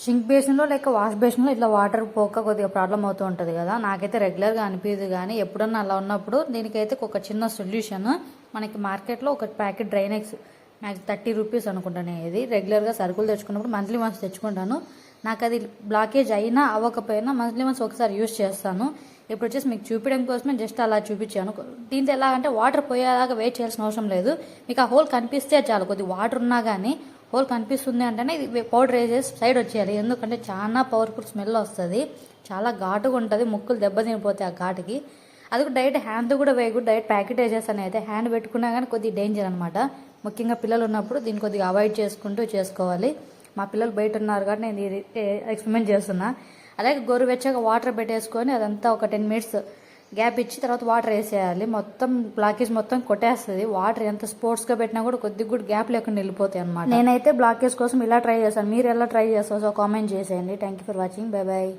Sync బేసిన్లో లేక wash బేసిన్లో ఇట్లా వాటర్ పోక కొద్దిగా ప్రాబ్లం అవుతూ ఉంటుంది కదా. నాకైతే రెగ్యులర్గా అనిపించదు, కానీ ఎప్పుడన్నా అలా ఉన్నప్పుడు దీనికైతే ఒక చిన్న సొల్యూషన్. మనకి మార్కెట్లో ఒక ప్యాకెట్ డ్రైనెక్స్ నాకు 30 రూపీస్ అనుకుంటాను. ఇది రెగ్యులర్గా సరుకులు తెచ్చుకున్నప్పుడు మంత్లీ వన్స్ తెచ్చుకుంటాను. నాకు అది బ్లాకేజ్ అయినా అవ్వకపోయినా మంత్లీ వన్స్ ఒకసారి యూజ్ చేస్తాను. ఇప్పుడు వచ్చేసి మీకు చూపించడం కోసమే జస్ట్ అలా చూపించాను. దీంతో ఎలాగంటే వాటర్ పోయేలాగా వెయిట్ చేయాల్సిన అవసరం లేదు. మీకు ఆ హోల్ కనిపిస్తే చాలు, కొద్ది వాటర్ ఉన్నా కానీ హోల్ కనిపిస్తుంది అంటేనే ఇది పౌడర్ వేసేసి సైడ్ వచ్చేయాలి. ఎందుకంటే చాలా పవర్ఫుల్ స్మెల్ వస్తుంది, చాలా ఘాటుగా ఉంటుంది, ముక్కులు దెబ్బతినిపోతాయి ఆ ఘాటుకి. అది కూడా డైరెక్ట్ హ్యాండ్తో కూడా వేయకూడదు, డైరెక్ట్ ప్యాకెట్ వేసేస్తాను. అయితే హ్యాండ్ పెట్టుకున్నా కానీ కొద్దిగా డేంజర్ అనమాట. ముఖ్యంగా పిల్లలు ఉన్నప్పుడు దీన్ని కొద్దిగా అవాయిడ్ చేసుకుంటూ చేసుకోవాలి. మా పిల్లలు బయట ఉన్నారు కాబట్టి నేను ఇది ఎక్స్పెరిమెంట్ చేస్తున్నా. అలాగే గోరువెచ్చగా వాటర్ పెట్టేసుకొని అదంతా ఒక 10 మినిట్స్ గ్యాప్ ఇచ్చి తర్వాత వాటర్ వేసేయాలి. మొత్తం బ్లాకేజ్ మొత్తం కొట్టేస్తుంది. వాటర్ ఎంత స్పోర్ట్స్గా పెట్టినా కూడా కొద్దిగా కూడా గ్యాప్ లేకుండా వెళ్ళిపోతాయి అనమాట. నేనైతే బ్లాకేజ్ కోసం ఇలా ట్రై చేశాను. మీరు ఎలా ట్రై చేస్తారో కామెంట్ చేసేయండి. Thank you for watching. Bye bye.